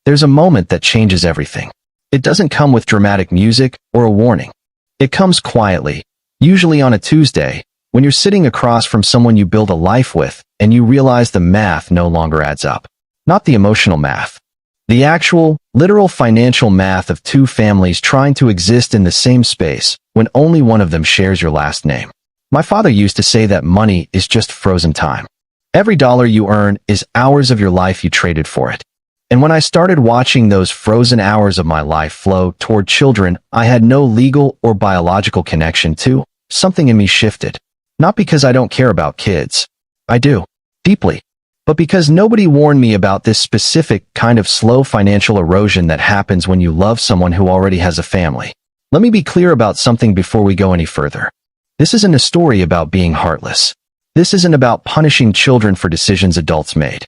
there's a moment that changes everything. It doesn't come with dramatic music or a warning. It comes quietly, usually on a Tuesday, when you're sitting across from someone you build a life with and you realize the math no longer adds up. Not the emotional math. The actual, literal financial math of two families trying to exist in the same space when only one of them shares your last name. My father used to say that money is just frozen time. Every dollar you earn is hours of your life you traded for it. And when I started watching those frozen hours of my life flow toward children I had no legal or biological connection to, something in me shifted. Not because I don't care about kids. I do. Deeply. But because nobody warned me about this specific kind of slow financial erosion that happens when you love someone who already has a family. Let me be clear about something before we go any further. This isn't a story about being heartless. This isn't about punishing children for decisions adults made.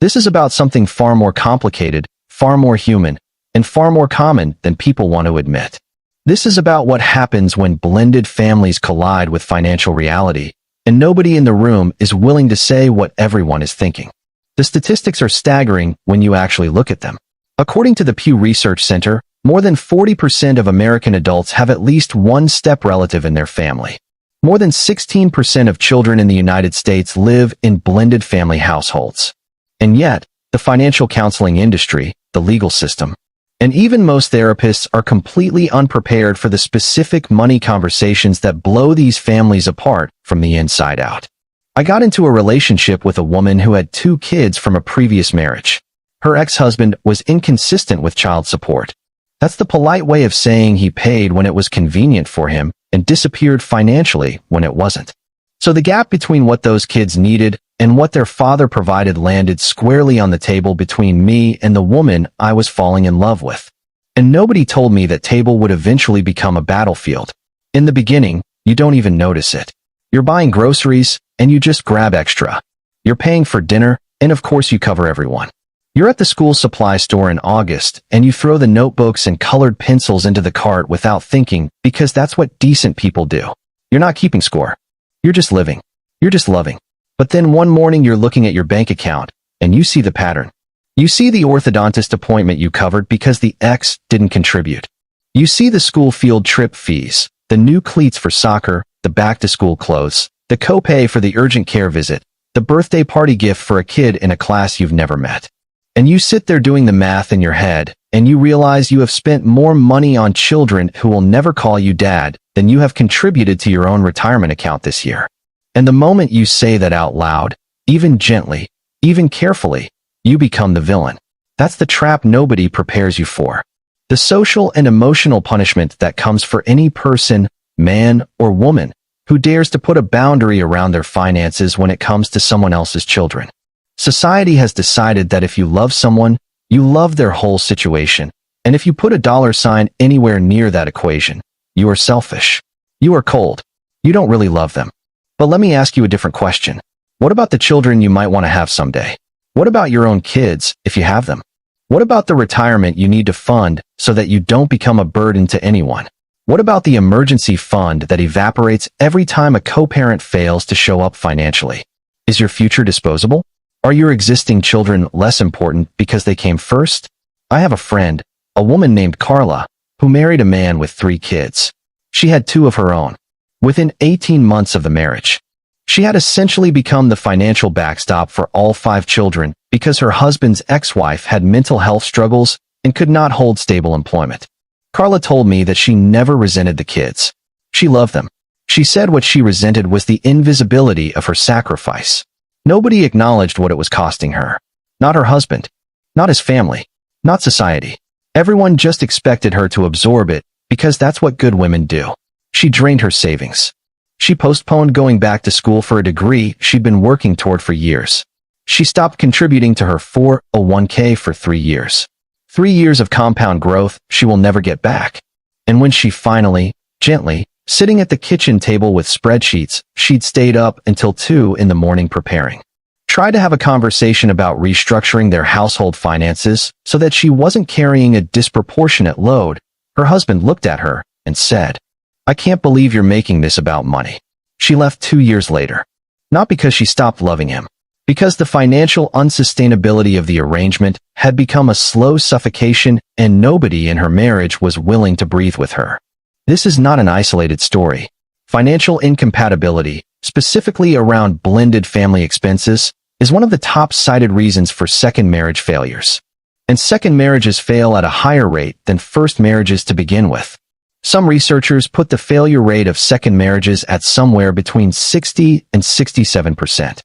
This is about something far more complicated, far more human, and far more common than people want to admit. This is about what happens when blended families collide with financial reality, and nobody in the room is willing to say what everyone is thinking. The statistics are staggering when you actually look at them. According to the Pew Research Center, more than 40% of American adults have at least one step relative in their family. More than 16% of children in the United States live in blended family households. And yet, the financial counseling industry, the legal system, and even most therapists are completely unprepared for the specific money conversations that blow these families apart from the inside out. I got into a relationship with a woman who had 2 kids from a previous marriage. Her ex-husband was inconsistent with child support. That's the polite way of saying he paid when it was convenient for him and disappeared financially when it wasn't. So the gap between what those kids needed and what their father provided landed squarely on the table between me and the woman I was falling in love with. And nobody told me that table would eventually become a battlefield. In the beginning, you don't even notice it. You're buying groceries, and you just grab extra. You're paying for dinner, and of course you cover everyone. You're at the school supply store in August, and you throw the notebooks and colored pencils into the cart without thinking, because that's what decent people do. You're not keeping score. You're just living. You're just loving. But then one morning you're looking at your bank account, and you see the pattern. You see the orthodontist appointment you covered because the ex didn't contribute. You see the school field trip fees, the new cleats for soccer, the back-to-school clothes, the copay for the urgent care visit, the birthday party gift for a kid in a class you've never met. And you sit there doing the math in your head, and you realize you have spent more money on children who will never call you dad than you have contributed to your own retirement account this year. And the moment you say that out loud, even gently, even carefully, you become the villain. That's the trap nobody prepares you for. The social and emotional punishment that comes for any person, man or woman, who dares to put a boundary around their finances when it comes to someone else's children. Society has decided that if you love someone, you love their whole situation, and if you put a dollar sign anywhere near that equation, you are selfish. You are cold. You don't really love them. But let me ask you a different question. What about the children you might want to have someday? What about your own kids, if you have them? What about the retirement you need to fund so that you don't become a burden to anyone? What about the emergency fund that evaporates every time a co-parent fails to show up financially? Is your future disposable? Are your existing children less important because they came first? I have a friend, a woman named Carla, who married a man with 3 kids. She had 2 of her own. Within 18 months of the marriage, she had essentially become the financial backstop for all 5 children because her husband's ex-wife had mental health struggles and could not hold stable employment. Carla told me that she never resented the kids. She loved them. She said what she resented was the invisibility of her sacrifice. Nobody acknowledged what it was costing her. Not her husband. Not his family. Not society. Everyone just expected her to absorb it because that's what good women do. She drained her savings. She postponed going back to school for a degree she'd been working toward for years. She stopped contributing to her 401k for 3 years. 3 years of compound growth she will never get back. And when she finally, gently, sitting at the kitchen table with spreadsheets, she'd stayed up until 2 in the morning preparing. Tried to have a conversation about restructuring their household finances so that she wasn't carrying a disproportionate load. Her husband looked at her and said, "I can't believe you're making this about money." She left 2 years later. Not because she stopped loving him, because the financial unsustainability of the arrangement had become a slow suffocation and nobody in her marriage was willing to breathe with her. This is not an isolated story. Financial incompatibility, specifically around blended family expenses, is one of the top cited reasons for second marriage failures. And second marriages fail at a higher rate than first marriages to begin with. Some researchers put the failure rate of second marriages at somewhere between 60 and 67%.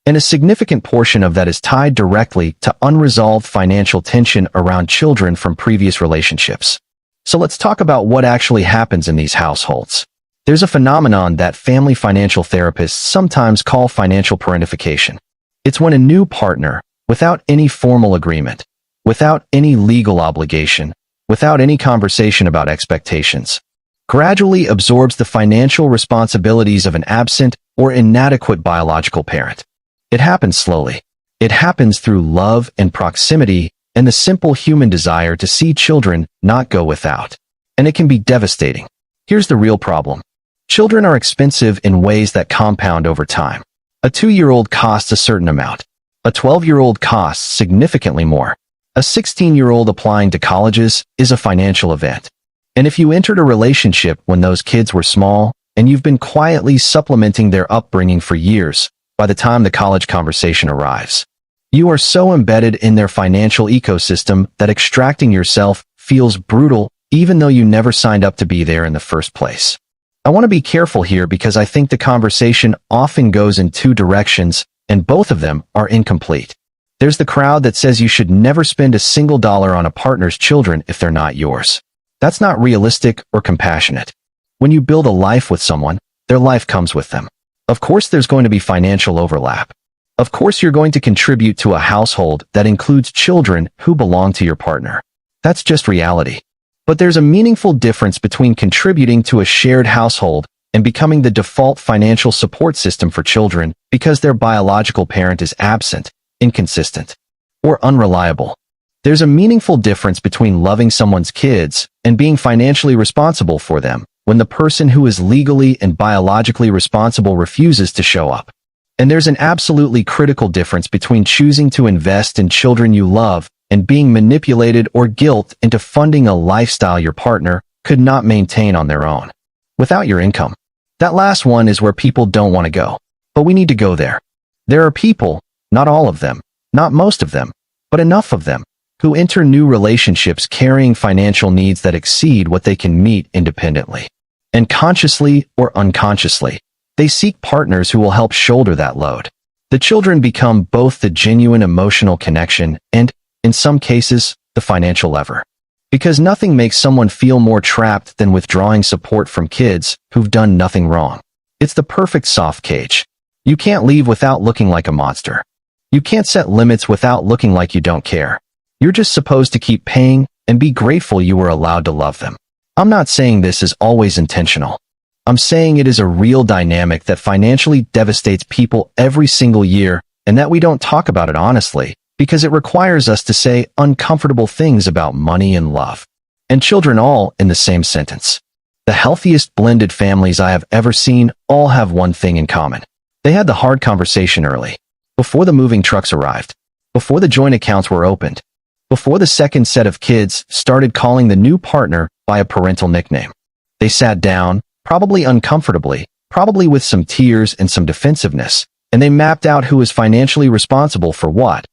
And a significant portion of that is tied directly to unresolved financial tension around children from previous relationships. So let's talk about what actually happens in these households. There's a phenomenon that family financial therapists sometimes call financial parentification. It's when a new partner, without any formal agreement, without any legal obligation, without any conversation about expectations, gradually absorbs the financial responsibilities of an absent or inadequate biological parent. It happens slowly. It happens through love and proximity and the simple human desire to see children not go without. And it can be devastating. Here's the real problem. Children are expensive in ways that compound over time. A 2-year-old costs a certain amount. A 12-year-old costs significantly more. A 16-year-old applying to colleges is a financial event. And if you entered a relationship when those kids were small, and you've been quietly supplementing their upbringing for years, by the time the college conversation arrives, you are so embedded in their financial ecosystem that extracting yourself feels brutal even though you never signed up to be there in the first place. I want to be careful here because I think the conversation often goes in two directions, and both of them are incomplete. There's the crowd that says you should never spend a single dollar on a partner's children if they're not yours. That's not realistic or compassionate. When you build a life with someone, their life comes with them. Of course there's going to be financial overlap. Of course you're going to contribute to a household that includes children who belong to your partner. That's just reality. But there's a meaningful difference between contributing to a shared household and becoming the default financial support system for children because their biological parent is absent, inconsistent, or unreliable. There's a meaningful difference between loving someone's kids and being financially responsible for them when the person who is legally and biologically responsible refuses to show up. And there's an absolutely critical difference between choosing to invest in children you love and being manipulated or guilt into funding a lifestyle your partner could not maintain on their own, without your income. That last one is where people don't want to go, but we need to go there. There are people, not all of them, not most of them, but enough of them, who enter new relationships carrying financial needs that exceed what they can meet independently. And consciously or unconsciously, they seek partners who will help shoulder that load. The children become both the genuine emotional connection and, in some cases, the financial lever. Because nothing makes someone feel more trapped than withdrawing support from kids who've done nothing wrong. It's the perfect soft cage. You can't leave without looking like a monster. You can't set limits without looking like you don't care. You're just supposed to keep paying and be grateful you were allowed to love them. I'm not saying this is always intentional. I'm saying it is a real dynamic that financially devastates people every single year and that we don't talk about it honestly because it requires us to say uncomfortable things about money and love. And children all in the same sentence. The healthiest blended families I have ever seen all have one thing in common. They had the hard conversation early, before the moving trucks arrived, before the joint accounts were opened, before the second set of kids started calling the new partner by a parental nickname. They sat down, probably uncomfortably, probably with some tears and some defensiveness, and they mapped out who is financially responsible for what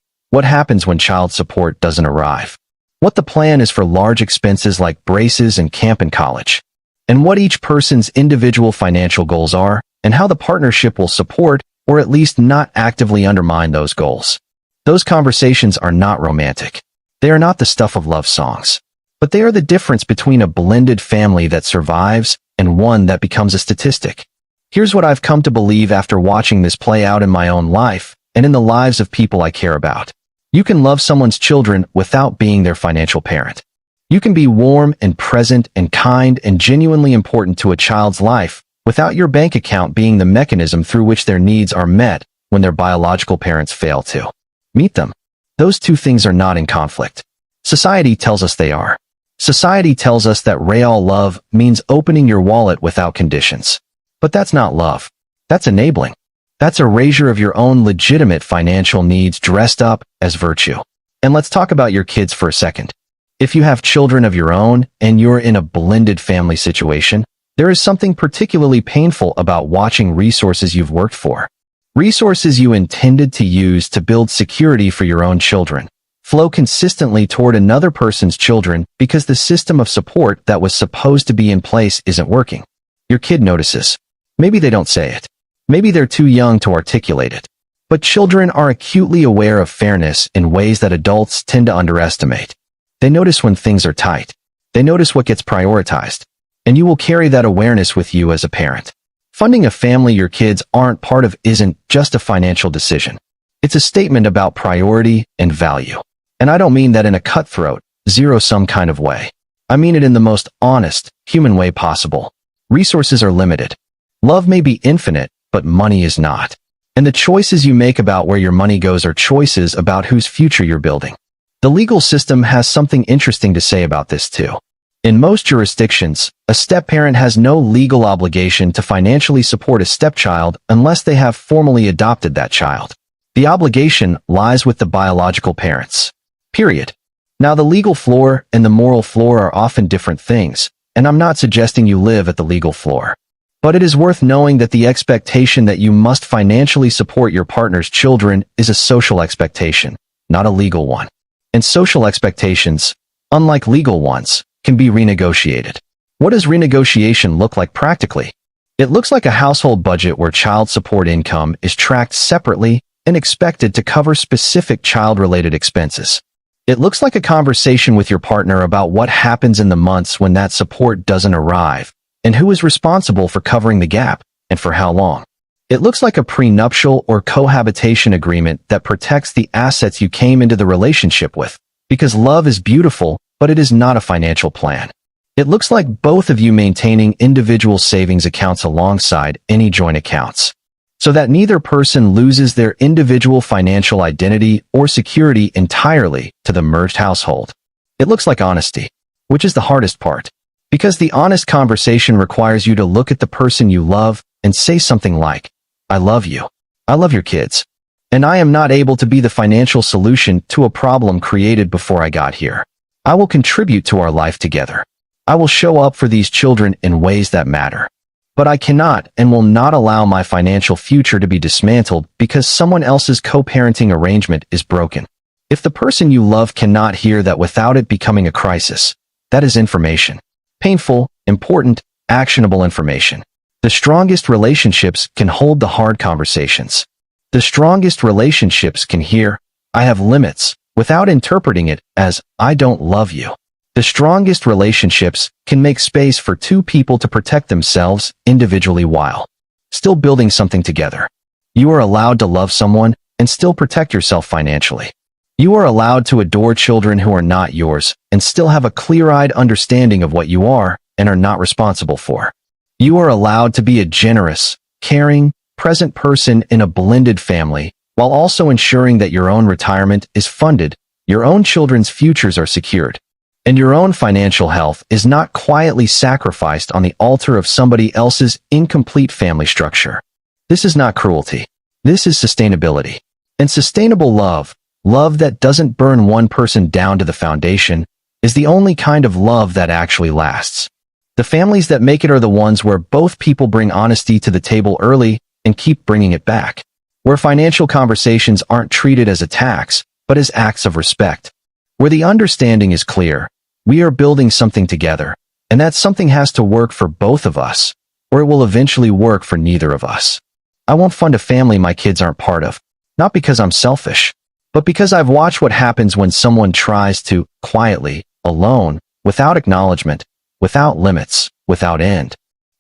happens when child support doesn't arrive, what the plan is for large expenses like braces and camp in college, and what each person's individual financial goals are, and how the partnership will support or at least not actively undermine those goals. Those conversations are not romantic. They are not the stuff of love songs. But they are the difference between a blended family that survives and one that becomes a statistic. Here's what I've come to believe after watching this play out in my own life and in the lives of people I care about. You can love someone's children without being their financial parent. You can be warm and present and kind and genuinely important to a child's life without your bank account being the mechanism through which their needs are met when their biological parents fail to meet them. Those two things are not in conflict. Society tells us they are. Society tells us that real love means opening your wallet without conditions. But that's not love. That's enabling. That's erasure of your own legitimate financial needs dressed up as virtue. And let's talk about your kids for a second. If you have children of your own and you're in a blended family situation, there is something particularly painful about watching resources you've worked for, resources you intended to use to build security for your own children, flow consistently toward another person's children because the system of support that was supposed to be in place isn't working. Your kid notices. Maybe they don't say it. Maybe they're too young to articulate it. But children are acutely aware of fairness in ways that adults tend to underestimate. They notice when things are tight. They notice what gets prioritized. And you will carry that awareness with you as a parent. Funding a family your kids aren't part of isn't just a financial decision. It's a statement about priority and value. And I don't mean that in a cutthroat, zero-sum kind of way. I mean it in the most honest, human way possible. Resources are limited. Love may be infinite, but money is not. And the choices you make about where your money goes are choices about whose future you're building. The legal system has something interesting to say about this too. In most jurisdictions, a step-parent has no legal obligation to financially support a stepchild unless they have formally adopted that child. The obligation lies with the biological parents. Period. Now, the legal floor and the moral floor are often different things, and I'm not suggesting you live at the legal floor. But it is worth knowing that the expectation that you must financially support your partner's children is a social expectation, not a legal one. And social expectations, unlike legal ones, can be renegotiated. What does renegotiation look like practically? It looks like a household budget where child support income is tracked separately and expected to cover specific child-related expenses. It looks like a conversation with your partner about what happens in the months when that support doesn't arrive, and who is responsible for covering the gap, and for how long. It looks like a prenuptial or cohabitation agreement that protects the assets you came into the relationship with, because love is beautiful, but it is not a financial plan. It looks like both of you maintaining individual savings accounts alongside any joint accounts, so that neither person loses their individual financial identity or security entirely to the merged household. It looks like honesty, which is the hardest part, because the honest conversation requires you to look at the person you love and say something like, "I love you. I love your kids. And I am not able to be the financial solution to a problem created before I got here. I will contribute to our life together. I will show up for these children in ways that matter. But I cannot and will not allow my financial future to be dismantled because someone else's co-parenting arrangement is broken." If the person you love cannot hear that without it becoming a crisis, that is information. Painful, important, actionable information. The strongest relationships can hold the hard conversations. The strongest relationships can hear, "I have limits," without interpreting it as, "I don't love you." The strongest relationships can make space for two people to protect themselves individually while still building something together. You are allowed to love someone and still protect yourself financially. You are allowed to adore children who are not yours and still have a clear-eyed understanding of what you are and are not responsible for. You are allowed to be a generous, caring, present person in a blended family while also ensuring that your own retirement is funded, your own children's futures are secured, and your own financial health is not quietly sacrificed on the altar of somebody else's incomplete family structure. This is not cruelty. This is sustainability. And sustainable love, love that doesn't burn one person down to the foundation, is the only kind of love that actually lasts. The families that make it are the ones where both people bring honesty to the table early and keep bringing it back, where financial conversations aren't treated as attacks, but as acts of respect, where the understanding is clear. We are building something together, and that something has to work for both of us, or it will eventually work for neither of us. I won't fund a family my kids aren't part of, not because I'm selfish, but because I've watched what happens when someone tries to, quietly, alone, without acknowledgement, without limits, without end.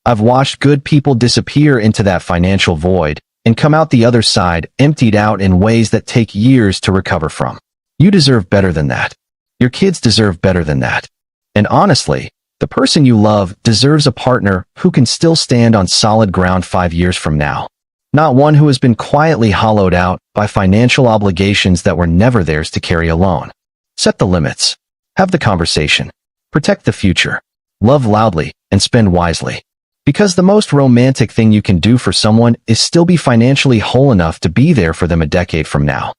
I've watched good people disappear into that financial void and come out the other side emptied out in ways that take years to recover from. You deserve better than that. Your kids deserve better than that. And honestly, the person you love deserves a partner who can still stand on solid ground 5 years from now. Not one who has been quietly hollowed out by financial obligations that were never theirs to carry alone. Set the limits. Have the conversation. Protect the future. Love loudly and spend wisely. Because the most romantic thing you can do for someone is still be financially whole enough to be there for them a decade from now.